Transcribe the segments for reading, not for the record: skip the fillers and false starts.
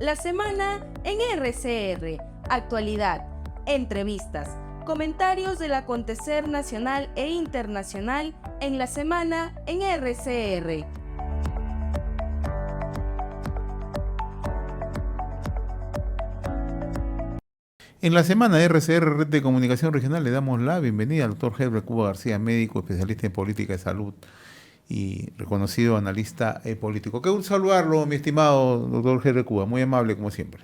La semana en RCR, actualidad, entrevistas, comentarios del acontecer nacional e internacional en la semana en RCR. En la semana de RCR, Red de Comunicación Regional, le damos la bienvenida al doctor Herbert Cuba García, médico, especialista en política de salud y reconocido analista político. Qué gusto saludarlo, mi estimado doctor Herbert Cuba, muy amable como siempre.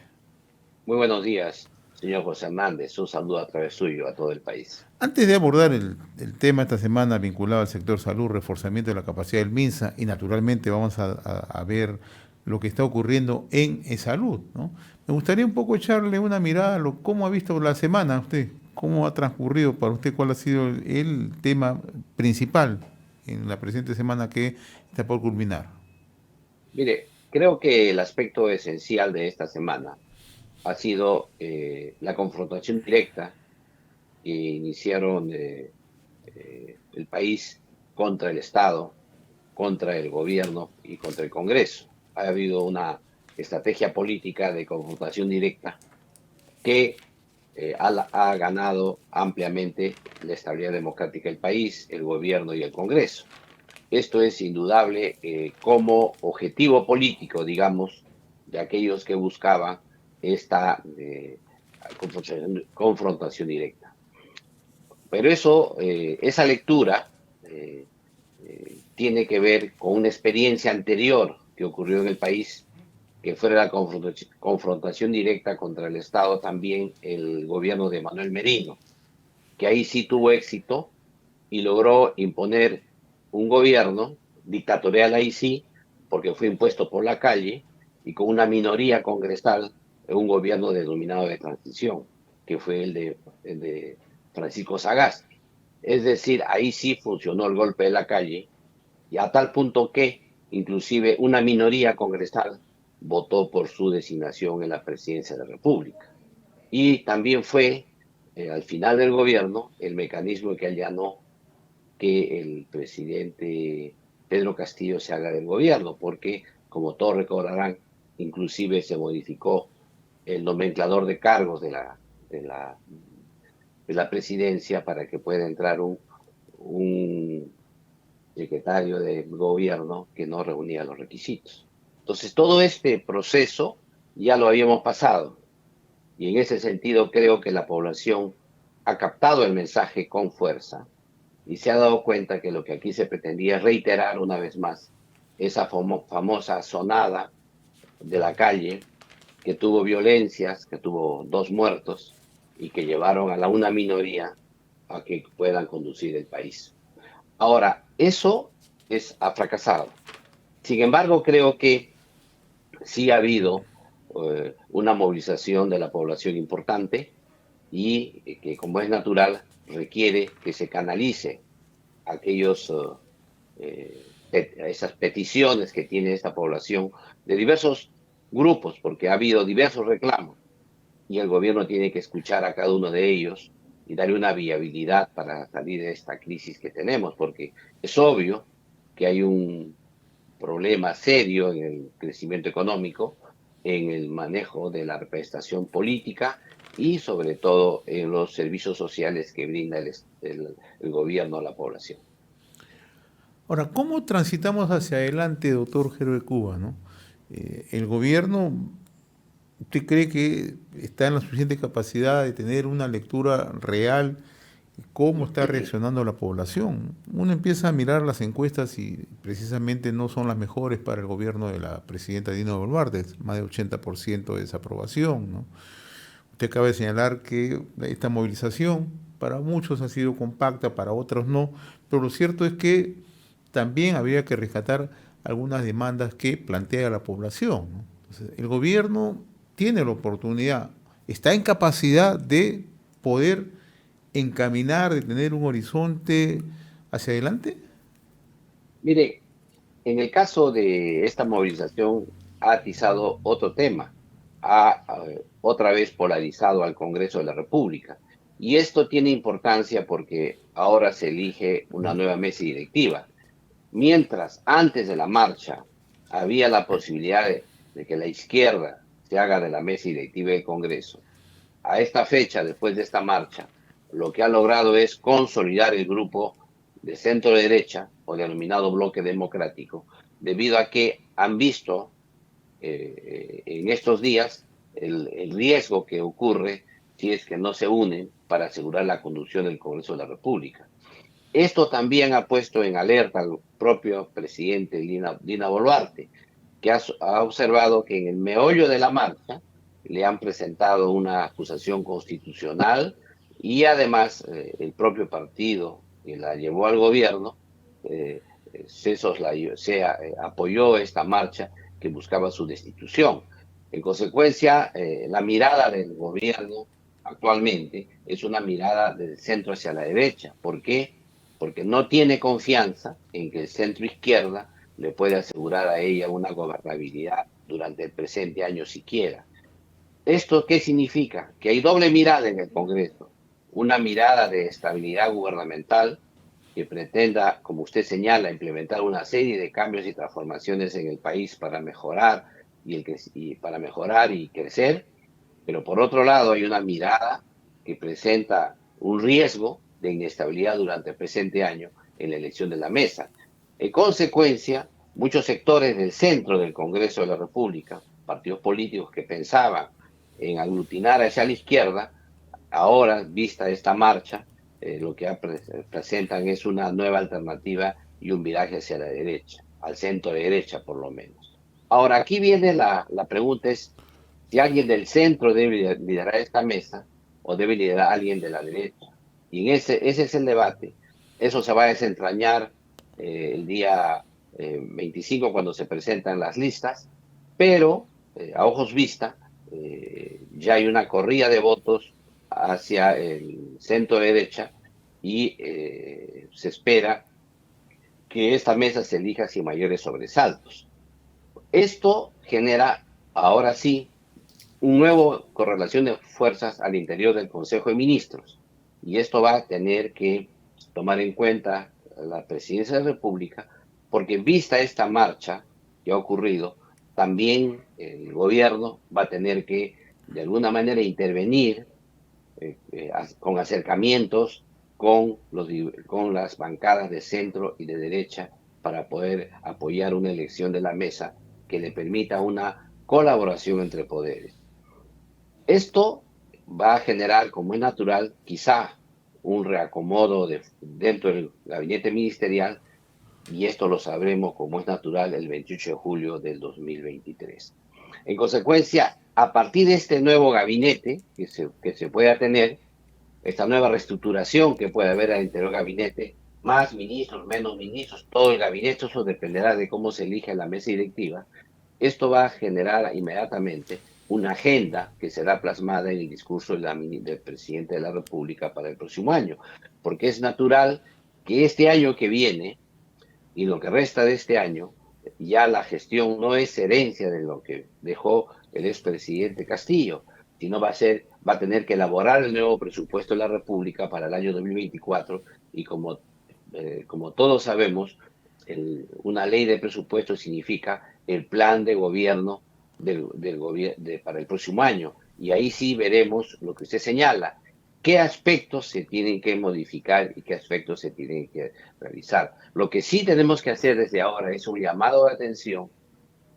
Muy buenos días, señor José Hernández. Un saludo a través suyo a todo el país. Antes de abordar el tema esta semana vinculado al sector salud, reforzamiento de la capacidad del MINSA, y naturalmente vamos a ver lo que está ocurriendo en salud, ¿no? Me gustaría un poco echarle una mirada a cómo ha visto la semana usted, cómo ha transcurrido para usted, cuál ha sido el tema principal en la presente semana que está por culminar. Mire, creo que el aspecto esencial de esta semana ha sido la confrontación directa que iniciaron el país contra el Estado, contra el gobierno y contra el Congreso. Ha habido una estrategia política de confrontación directa que ha ganado ampliamente la estabilidad democrática del país, el gobierno y el Congreso. Esto es indudable como objetivo político, digamos, de aquellos que buscaban esta confrontación directa. Pero eso, esa lectura tiene que ver con una experiencia anterior que ocurrió en el país, que fue la confrontación directa contra el Estado, también el gobierno de Manuel Merino, que ahí sí tuvo éxito y logró imponer un gobierno dictatorial ahí sí, porque fue impuesto por la calle y con una minoría congresal, un gobierno denominado de transición, que fue el de Francisco Sagasti. Es decir, ahí sí funcionó el golpe de la calle y a tal punto que inclusive una minoría congresal votó por su designación en la presidencia de la República. Y también fue, al final del gobierno, el mecanismo que allanó que el presidente Pedro Castillo se haga del gobierno, porque, como todos recordarán, inclusive se modificó el nomenclador de cargos de la presidencia para que pueda entrar un secretario de gobierno que no reunía los requisitos. Entonces, todo este proceso ya lo habíamos pasado y en ese sentido creo que la población ha captado el mensaje con fuerza y se ha dado cuenta que lo que aquí se pretendía es reiterar una vez más esa famosa sonada de la calle que tuvo violencias, que tuvo 2 muertos y que llevaron a una minoría a que puedan conducir el país. Ahora, eso ha fracasado. Sin embargo, creo que sí ha habido una movilización de la población importante y que, como es natural, requiere que se canalice esas peticiones que tiene esta población de diversos grupos, porque ha habido diversos reclamos y el gobierno tiene que escuchar a cada uno de ellos y darle una viabilidad para salir de esta crisis que tenemos, porque es obvio que hay un problema serio en el crecimiento económico, en el manejo de la representación política y sobre todo en los servicios sociales que brinda el gobierno a la población. Ahora, ¿cómo transitamos hacia adelante, doctor Herbert Cuba, ¿no? El gobierno, ¿usted cree que está en la suficiente capacidad de tener una lectura real de cómo está reaccionando la población? Uno empieza a mirar las encuestas y precisamente no son las mejores para el gobierno de la presidenta Dina Boluarte, más de 80% de desaprobación, ¿no? Usted acaba de señalar que esta movilización para muchos ha sido compacta, para otros no, pero lo cierto es que también habría que rescatar algunas demandas que plantea la población, ¿no? Entonces, el gobierno tiene la oportunidad, está en capacidad de poder encaminar, de tener un horizonte hacia adelante. Mire, en el caso de esta movilización ha atizado otro tema, ha otra vez polarizado al Congreso de la República. Y esto tiene importancia porque ahora se elige una nueva mesa directiva. Mientras antes de la marcha había la posibilidad de que la izquierda se haga de la mesa directiva del Congreso. A esta fecha, después de esta marcha, lo que ha logrado es consolidar el grupo de centro derecha o denominado bloque democrático, debido a que han visto en estos días el riesgo que ocurre si es que no se unen para asegurar la conducción del Congreso de la República. Esto también ha puesto en alerta al propio presidente Dina Boluarte, que ha observado que en el meollo de la marcha le han presentado una acusación constitucional y además el propio partido que la llevó al gobierno apoyó esta marcha que buscaba su destitución. En consecuencia, la mirada del gobierno actualmente es una mirada del centro hacia la derecha. ¿Por qué? Porque no tiene confianza en que el centro izquierda le puede asegurar a ella una gobernabilidad durante el presente año siquiera. ¿Esto qué significa? Que hay doble mirada en el Congreso. Una mirada de estabilidad gubernamental que pretenda, como usted señala, implementar una serie de cambios y transformaciones en el país para mejorar y crecer, pero por otro lado hay una mirada que presenta un riesgo de inestabilidad durante el presente año en la elección de la mesa. En consecuencia, muchos sectores del centro del Congreso de la República, partidos políticos que pensaban en aglutinar hacia la izquierda, ahora, vista esta marcha, lo que presentan es una nueva alternativa y un viraje hacia la derecha, al centro derecha por lo menos. Ahora, aquí viene la pregunta es si alguien del centro debe liderar esta mesa o debe liderar a alguien de la derecha. Y ese es el debate. Eso se va a desentrañar el día 25 cuando se presentan las listas, pero a ojos vista ya hay una corrida de votos hacia el centro derecha y se espera que esta mesa se elija sin mayores sobresaltos. Esto genera, ahora sí, una nueva correlación de fuerzas al interior del Consejo de Ministros. Y esto va a tener que tomar en cuenta la Presidencia de la República, porque vista esta marcha que ha ocurrido, también el gobierno va a tener que, de alguna manera, intervenir con acercamientos con las bancadas de centro y de derecha para poder apoyar una elección de la mesa que le permita una colaboración entre poderes. Esto va a generar, como es natural, quizá un reacomodo dentro del gabinete ministerial, y esto lo sabremos, como es natural, el 28 de julio del 2023. En consecuencia, a partir de este nuevo gabinete que se pueda tener, esta nueva reestructuración que puede haber al interior del gabinete, más ministros, menos ministros, todo el gabinete, eso dependerá de cómo se elige la mesa directiva. Esto va a generar inmediatamente una agenda que será plasmada en el discurso del presidente de la República para el próximo año, porque es natural que este año que viene y lo que resta de este año, ya la gestión no es herencia de lo que dejó el expresidente Castillo, sino va a tener que elaborar el nuevo presupuesto de la República para el año 2024 y como todos sabemos, una ley de presupuesto significa el plan de gobierno para el próximo año. Y ahí sí veremos lo que usted señala, qué aspectos se tienen que modificar y qué aspectos se tienen que realizar. Lo que sí tenemos que hacer desde ahora es un llamado de atención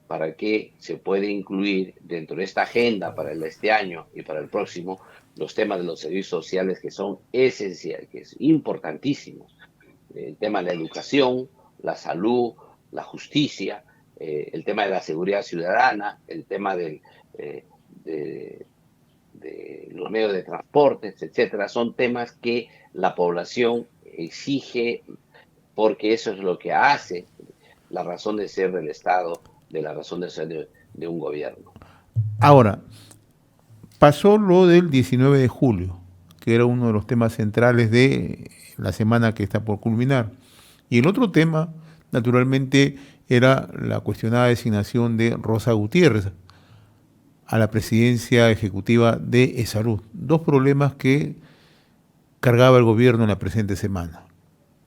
para que se pueda incluir dentro de esta agenda para este año y para el próximo los temas de los servicios sociales que son esenciales, que es importantísimos. El tema de la educación, la salud, la justicia, el tema de la seguridad ciudadana, el tema de los medios de transporte, etcétera, son temas que la población exige porque eso es lo que hace la razón de ser del Estado, de la razón de ser de un gobierno. Ahora, pasó lo del 19 de julio, que era uno de los temas centrales de la semana que está por culminar. Y el otro tema, naturalmente, era la cuestionada designación de Rosa Gutiérrez a la presidencia ejecutiva de ESALUD. Dos problemas que cargaba el gobierno en la presente semana.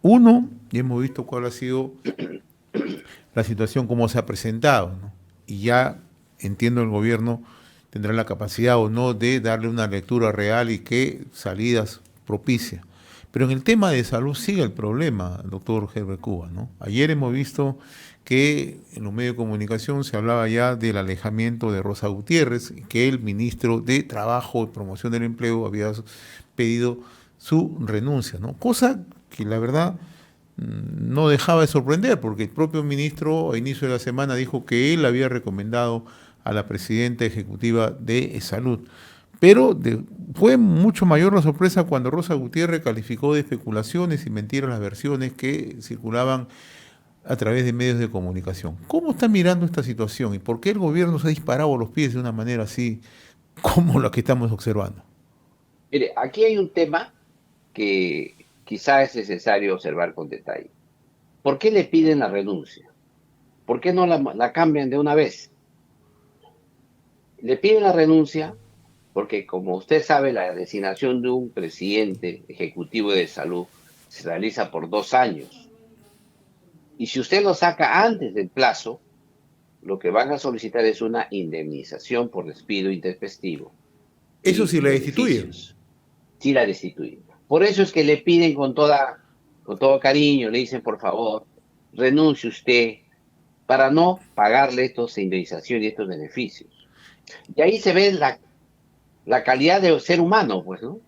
Uno, y hemos visto cuál ha sido la situación, cómo se ha presentado, ¿no? Y ya entiendo el gobierno tendrá la capacidad o no de darle una lectura real y qué salidas propicia. Pero en el tema de salud sigue el problema, doctor Herbert Cuba, ¿no? Ayer hemos visto que en los medios de comunicación se hablaba ya del alejamiento de Rosa Gutiérrez, que el ministro de Trabajo y Promoción del Empleo había pedido su renuncia, ¿no? Cosa que la verdad no dejaba de sorprender, porque el propio ministro a inicio de la semana dijo que él había recomendado a la presidenta ejecutiva de Salud. Pero fue mucho mayor la sorpresa cuando Rosa Gutiérrez calificó de especulaciones y mentiras las versiones que circulaban a través de medios de comunicación. ¿Cómo está mirando esta situación y por qué el gobierno se ha disparado los pies de una manera así como la que estamos observando? Mire, aquí hay un tema que quizá es necesario observar con detalle. ¿Por qué le piden la renuncia? ¿Por qué no la cambian de una vez? Le piden la renuncia porque, como usted sabe, la designación de un presidente ejecutivo de salud se realiza por 2 años. Y si usted lo saca antes del plazo, lo que van a solicitar es una indemnización por despido intempestivo. Eso sí la destituyen. Beneficios. Sí la destituyen. Por eso es que le piden con todo cariño, le dicen, por favor, renuncie usted para no pagarle estas indemnizaciones y estos beneficios. Y ahí se ve la calidad de ser humano, pues, ¿no?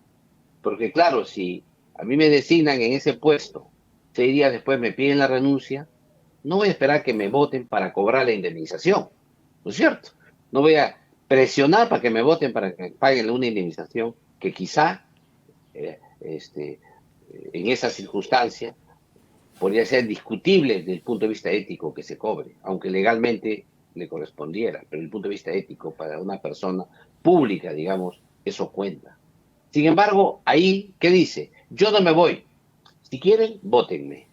Porque claro, si a mí me designan en ese puesto, 6 días después me piden la renuncia, no voy a esperar que me voten para cobrar la indemnización, ¿no es cierto? No voy a presionar para que me voten para que paguen una indemnización que quizá en esa circunstancia podría ser discutible desde el punto de vista ético que se cobre, aunque legalmente le correspondiera, pero desde el punto de vista ético para una persona pública, digamos, eso cuenta. Sin embargo, ahí, ¿qué dice? Yo no me voy. Si quieren, vótenme.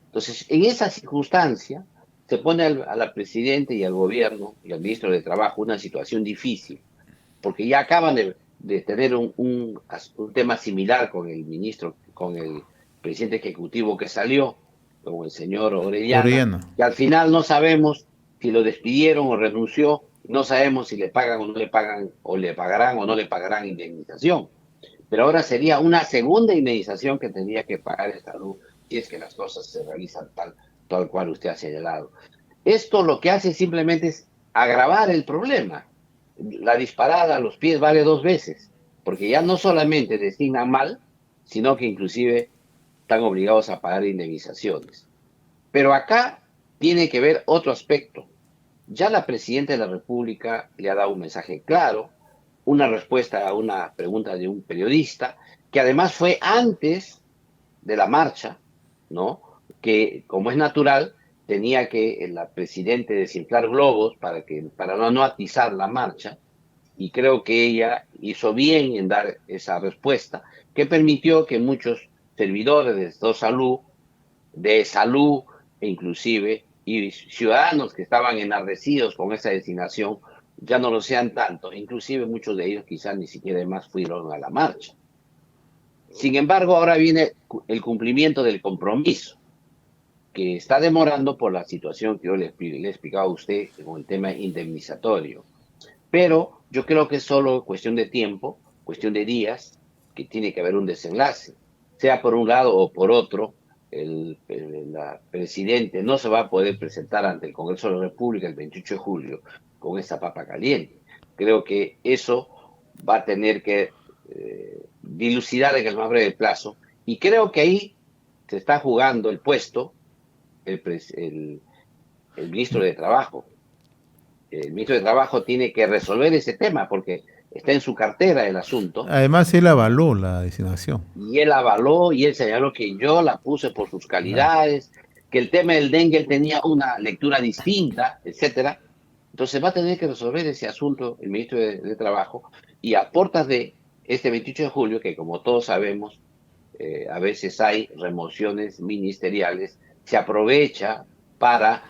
Entonces, en esa circunstancia, se pone a la presidenta y al gobierno y al ministro de Trabajo una situación difícil, porque ya acaban de tener un tema similar con el ministro, con el presidente ejecutivo que salió, con el señor Orellana, que al final no sabemos si lo despidieron o renunció, no sabemos si le pagan o no le pagan, o le pagarán o no le pagarán indemnización. Pero ahora sería una segunda indemnización que tendría que pagar el Salud si es que las cosas se realizan tal cual usted ha señalado. Esto lo que hace simplemente es agravar el problema. La disparada a los pies vale 2 veces, porque ya no solamente designan mal, sino que inclusive están obligados a pagar indemnizaciones. Pero acá tiene que ver otro aspecto. Ya la presidenta de la República le ha dado un mensaje claro, una respuesta a una pregunta de un periodista, que además fue antes de la marcha, ¿no? Que, como es natural, tenía que la presidenta desinflar globos para no atizar la marcha, y creo que ella hizo bien en dar esa respuesta, que permitió que muchos servidores de salud e inclusive, y ciudadanos que estaban enardecidos con esa designación, ya no lo sean tanto, inclusive muchos de ellos quizás ni siquiera más fueron a la marcha. Sin embargo, ahora viene el cumplimiento del compromiso, que está demorando por la situación que yo le he explicado a usted con el tema indemnizatorio. Pero yo creo que es solo cuestión de tiempo, cuestión de días, que tiene que haber un desenlace. Sea por un lado o por otro, la presidente no se va a poder presentar ante el Congreso de la República el 28 de julio con esa papa caliente. Creo que eso va a tener que dilucidar en el más breve plazo, y creo que ahí se está jugando el puesto el ministro de Trabajo. El ministro de Trabajo tiene que resolver ese tema porque está en su cartera el asunto. Además, él avaló la designación. Y él avaló y él señaló que yo la puse por sus calidades, que el tema del dengue él tenía una lectura distinta, etcétera. Entonces va a tener que resolver ese asunto el ministro de Trabajo, y a puertas de este 28 de julio, que como todos sabemos, a veces hay remociones ministeriales, se aprovecha para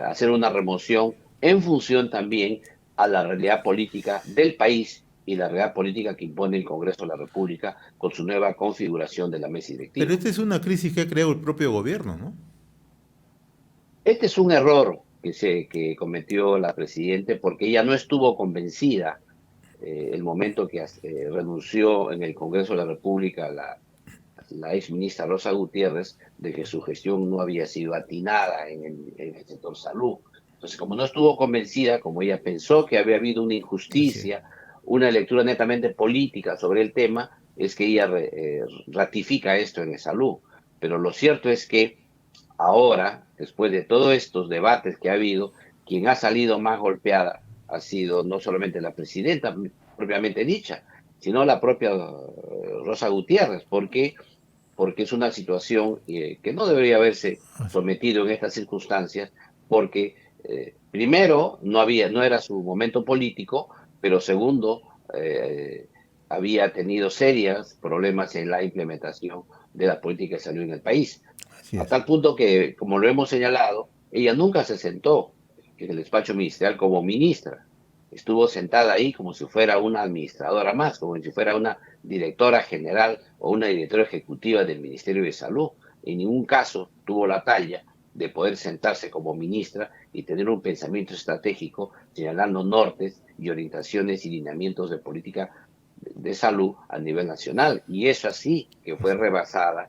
hacer una remoción en función también a la realidad política del país y la realidad política que impone el Congreso de la República con su nueva configuración de la mesa directiva. Pero esta es una crisis que ha creado el propio gobierno, ¿no? Este es un error que cometió la presidenta, porque ella no estuvo convencida el momento que renunció en el Congreso de la República la ex ministra Rosa Gutiérrez, de que su gestión no había sido atinada en el sector salud. Entonces, como no estuvo convencida, como ella pensó que había habido una injusticia, una lectura netamente política sobre el tema, es que ella ratifica esto en el salud. Pero lo cierto es que ahora, después de todos estos debates que ha habido, quien ha salido más golpeada ha sido no solamente la presidenta propiamente dicha, sino la propia Rosa Gutiérrez, porque es una situación que no debería haberse sometido en estas circunstancias, porque primero no era su momento político, pero segundo había tenido serios problemas en la implementación de la política de salud en el país. A tal punto que, como lo hemos señalado, ella nunca se sentó en el despacho ministerial como ministra. Estuvo sentada ahí como si fuera una administradora más, como si fuera una directora general o una directora ejecutiva del Ministerio de Salud. En ningún caso tuvo la talla de poder sentarse como ministra y tener un pensamiento estratégico señalando nortes y orientaciones y lineamientos de política de salud a nivel nacional. Y eso así que fue rebasada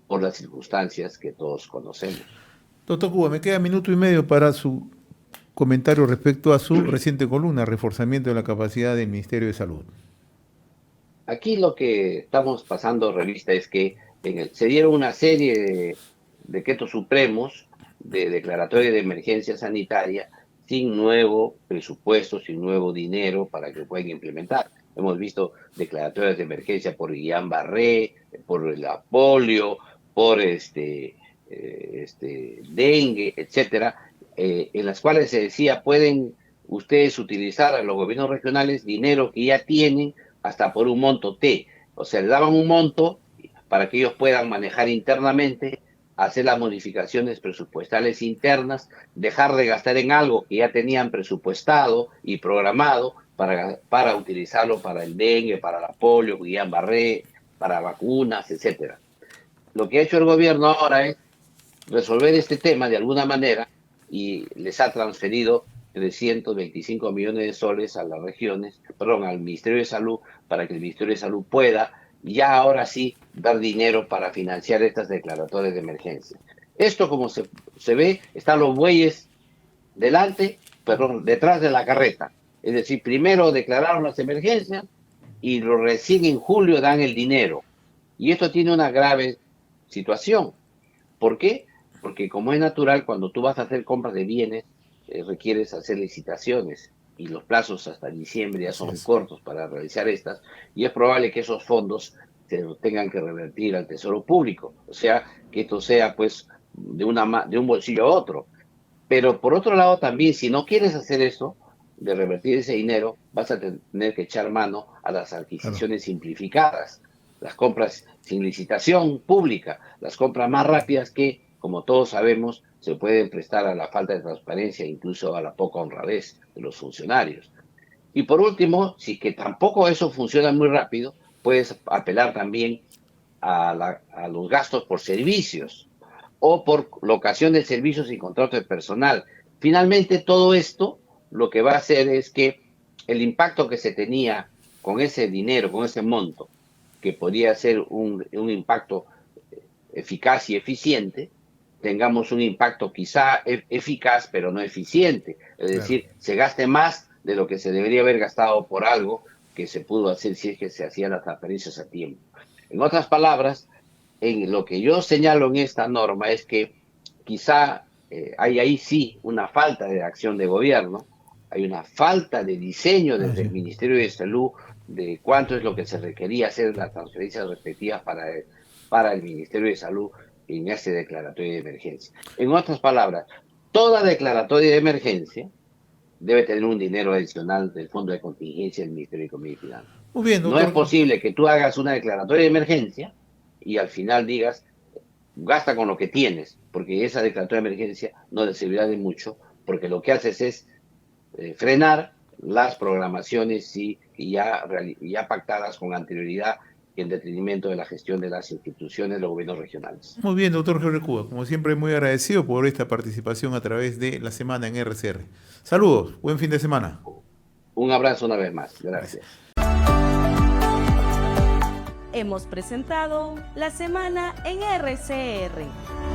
por las circunstancias que todos conocemos. Doctor Cuba, me queda minuto y medio para su comentario respecto a su reciente columna, reforzamiento de la capacidad del Ministerio de Salud. Aquí lo que estamos pasando revista es que se dieron una serie de decretos supremos de declaratoria de emergencia sanitaria sin nuevo presupuesto, sin nuevo dinero para que puedan implementar. Hemos visto declaratorias de emergencia por Guillain-Barré, por la polio, por dengue, etcétera, en las cuales se decía pueden ustedes utilizar a los gobiernos regionales dinero que ya tienen hasta por un monto T. O sea, le daban un monto para que ellos puedan manejar internamente, hacer las modificaciones presupuestales internas, dejar de gastar en algo que ya tenían presupuestado y programado para utilizarlo para el dengue, para la polio, Guillain-Barré, para vacunas, etcétera. Lo que ha hecho el gobierno ahora es resolver este tema de alguna manera y les ha transferido 325 millones de soles a las regiones, al Ministerio de Salud, para que el Ministerio de Salud pueda ya ahora sí dar dinero para financiar estas declaratorias de emergencia. Esto, como se ve, están los bueyes detrás de la carreta. Es decir, primero declararon las emergencias y recién en julio dan el dinero. Y esto tiene una grave situación. ¿Por qué? Porque como es natural, cuando tú vas a hacer compras de bienes, requieres hacer licitaciones y los plazos hasta diciembre ya son cortos para realizar estas, y es probable que esos fondos se tengan que revertir al Tesoro Público, o sea, que esto sea pues de un bolsillo a otro. Pero por otro lado también, si no quieres hacer eso, de revertir ese dinero, vas a tener que echar mano a las adquisiciones simplificadas, las compras sin licitación pública, las compras más rápidas que, como todos sabemos, se pueden prestar a la falta de transparencia, incluso a la poca honradez de los funcionarios. Y por último, si que tampoco eso funciona muy rápido, puedes apelar también a los gastos por servicios o por locación de servicios y contrato de personal. Finalmente, todo esto lo que va a hacer es que el impacto que se tenía con ese dinero, con ese monto, que podría ser un impacto eficaz y eficiente, tengamos un impacto quizá eficaz, pero no eficiente. Es decir, se gaste más de lo que se debería haber gastado por algo que se pudo hacer si es que se hacían las transferencias a tiempo. En otras palabras, en lo que yo señalo en esta norma es que quizá hay ahí sí una falta de acción de gobierno, hay una falta de diseño desde el Ministerio de Salud de cuánto es lo que se requería hacer las transferencias respectivas para el Ministerio de Salud en ese declaratorio de emergencia. En otras palabras, toda declaratoria de emergencia debe tener un dinero adicional del Fondo de Contingencia del Ministerio de Economía y Finanzas. Muy bien, doctor. No es posible que tú hagas una declaratoria de emergencia y al final digas, gasta con lo que tienes, porque esa declaratoria de emergencia no le servirá de mucho, porque lo que haces es frenar las programaciones ya pactadas con anterioridad en detrimento de la gestión de las instituciones de los gobiernos regionales. Muy bien, doctor Jorge Cuba. Como siempre, muy agradecido por esta participación a través de la semana en RCR. Saludos, buen fin de semana. Un abrazo una vez más. Gracias. Hemos presentado La Semana en RCR.